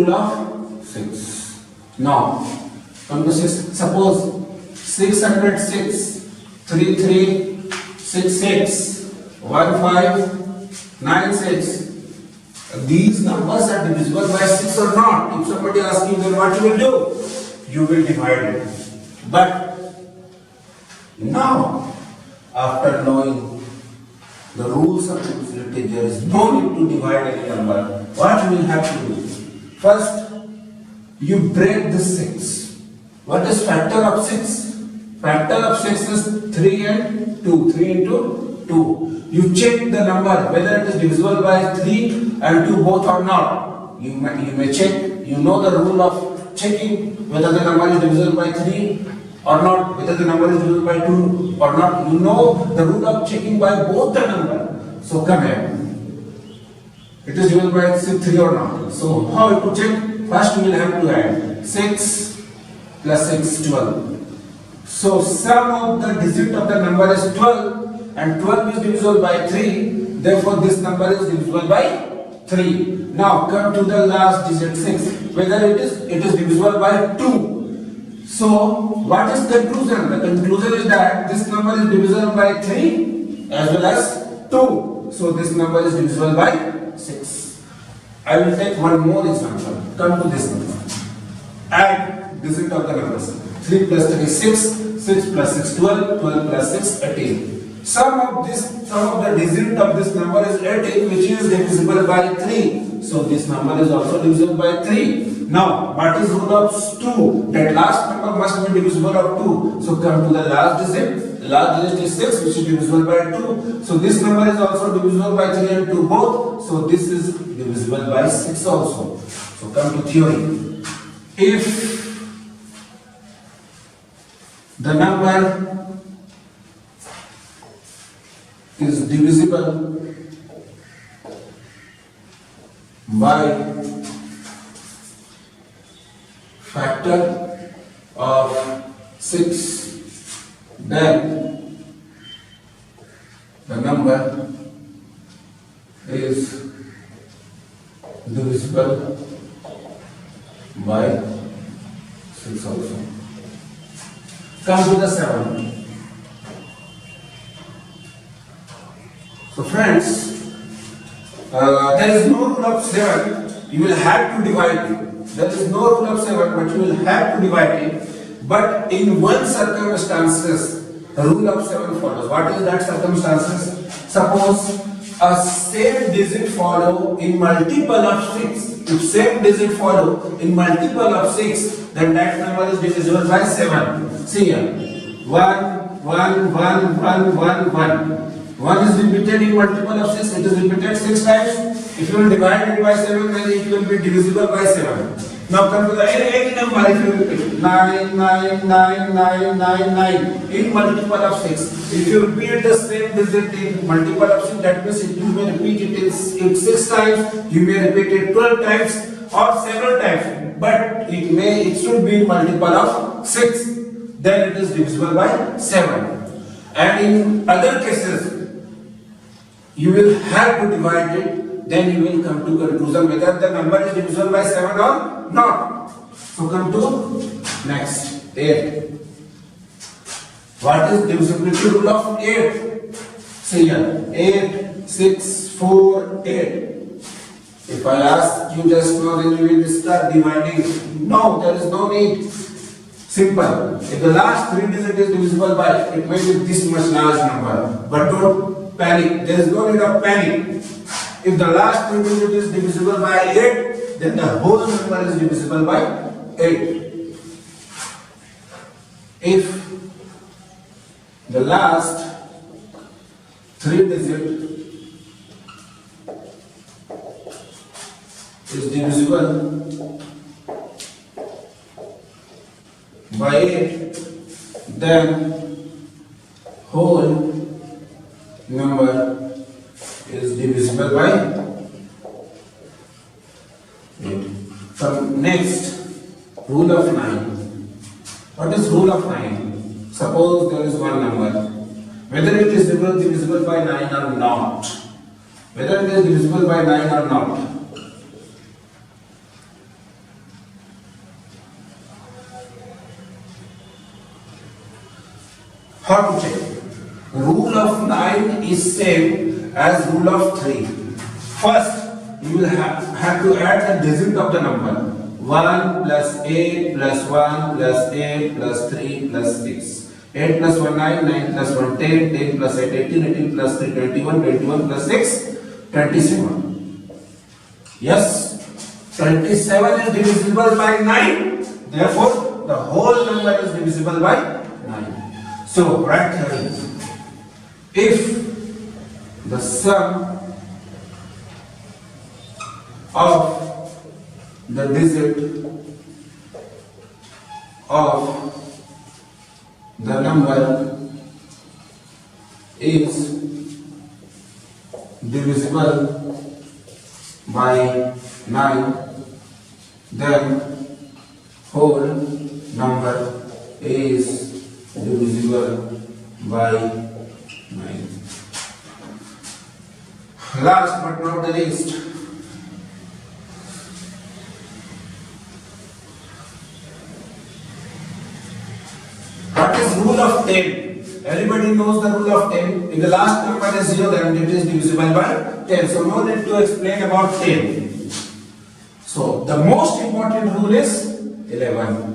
rule of 6. Now, come to 6. Suppose 606, 3366, 1596. These numbers are divisible by 6 or not? If somebody asks you, then what you will do? You will divide it. But now, after knowing the rules of divisibility, there is no need to divide any number. What you will have to do? First, you break this 6. What is factor of 6? Factor of 6 is 3 and 2. 3 into 2. You check the number whether it is divisible by 3 and 2 both or not. You may check. You know the rule of checking whether the number is divisible by 3 or not, whether the number is divisible by 2 or not. You know the rule of checking by both the number. So come here. It is divisible by 3 or not. So how to check? First we will have to add 6 plus 6, 12. So sum of the digit of the number is 12 and 12 is divisible by 3. Therefore this number is divisible by 3. Now come to the last digit 6. Whether it is divisible by 2. So what is the conclusion? The conclusion is that this number is divisible by 3 as well as 2. So this number is divisible by 6. I will take one more example. Come to this number. Add digit of the numbers. 3 plus 3 is 6. 6 plus 6 12. 12 plus 6 18. Sum of the digit of this number is 18, which is divisible by 3. So this number is also divisible by 3. Now, what is rule of 2? That last number must be divisible of 2. So come to the last digit. The last digit is 6, which is divisible by 2. So this number is also divisible by 3 and 2 both. So this is divisible by 6 also. So come to theory. If the number is divisible by factor of 6, then the number is divisible by 6 also. Come to the 7. So friends, there is no rule of 7. You will have to divide it. There is no rule of 7, but you will have to divide it. But in one circumstances, the rule of 7 follows. What is that circumstances? Suppose a same digit follow in multiple of 6. If same digit follow in multiple of 6, then that number is divisible by 7. See here. 1, 1, 1, 1, 1, 1. 1 is repeated in multiple of 6. It is repeated 6 times. If you will divide it by 7, then it will be divisible by 7. Now come to the any number. If you repeat 9, 9, 9, 9, 9, 9 in multiple of 6. If you repeat the same digit in multiple of 6, that means you may repeat it in 6 times. You may repeat it 12 times or several times. But it should be in multiple of 6. Then it is divisible by 7. And in other cases, you will have to divide it. Then you will come to conclusion whether the number is divisible by 7 or not. So come to next 8. What is divisibility rule of 8? See here, 8, 6, 4, 8. If I ask you just now, then you will start dividing. No, there is no need. Simple. If the last 3 digit is divisible by, it may be this much large number. But don't panic. There is no need of panic. If the last 3 digit is divisible by 8, then the whole number is divisible by 8. If the last 3 digit is divisible by 8, then whole number is divisible by 8. From next, rule of 9. What is rule of 9? Suppose there is one number. Whether it is divisible by 9 or not. Whether it is divisible by 9 or not. How to check? Rule of 9 is same as rule of 3. First, you will have to add the digit of the number. 1 plus 8 plus 1 plus 8 plus 3 plus 6. 8 plus 1 9, 9 plus 1 10, 10 plus 8 18, 18 plus 3 21, 21 plus 6 27. Yes, 27 is divisible by 9. Therefore, the whole number is divisible by 9. So, right here is, if the sum of the digit of the number is divisible by 9, then whole number is divisible by 9. Last but not the least, what is rule of 10? Everybody knows the rule of 10. If the last number is 0, then it is divisible by 10. So no need to explain about 10. So the most important rule is 11.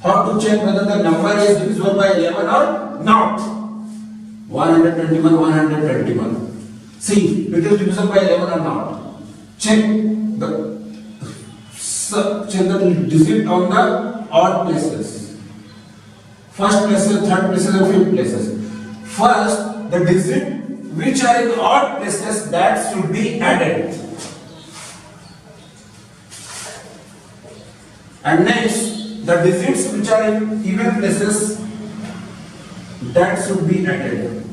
How to check whether the number is divisible by 11 or not? 121, 121. See, it is divisible by 11 or not. Check the digit on the odd places. First places, third places and fifth places. First, the digit which are in odd places, that should be added. And next, the digits which are in even places, that should be added.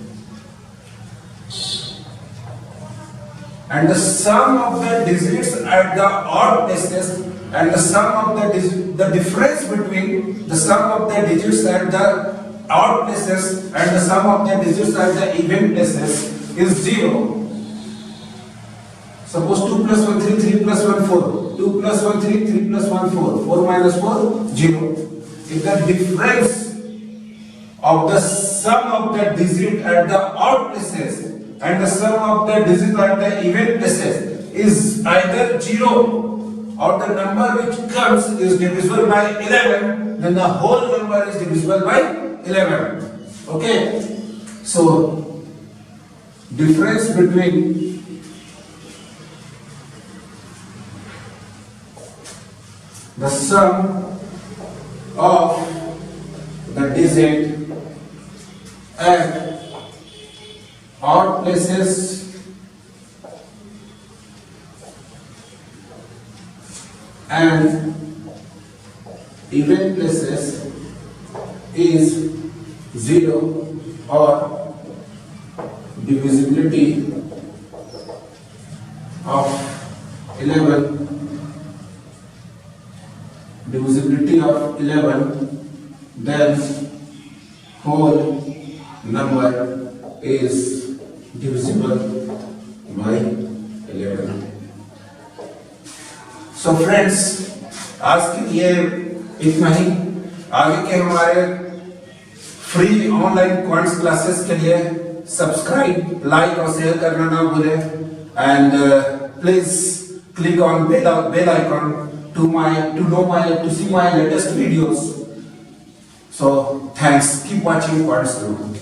And the sum of the digits at the odd places and the sum of the difference between the sum of the digits at the odd places and the sum of the digits at the even places is 0. Suppose 2 plus 1 3, 3 plus 1 4. 2 plus 1 3, 3 plus 1 4. 4 minus 4 0. If the difference of the sum of the digit at the odd places and the sum of the digit at the even places is either 0 or the number which comes is divisible by 11, then the whole number is divisible by 11. Okay? So, difference between the sum of the digit at odd places and even places is 0 or divisibility of 11, then whole number is divisible by 11. So friends, आज के लिए इतना ही. आगे के हमारे free online quants classes के लिए subscribe, like और शेयर करना ना भूलें. And please click on bell icon to see my latest videos. So thanks. Keep watching QUANTS 2.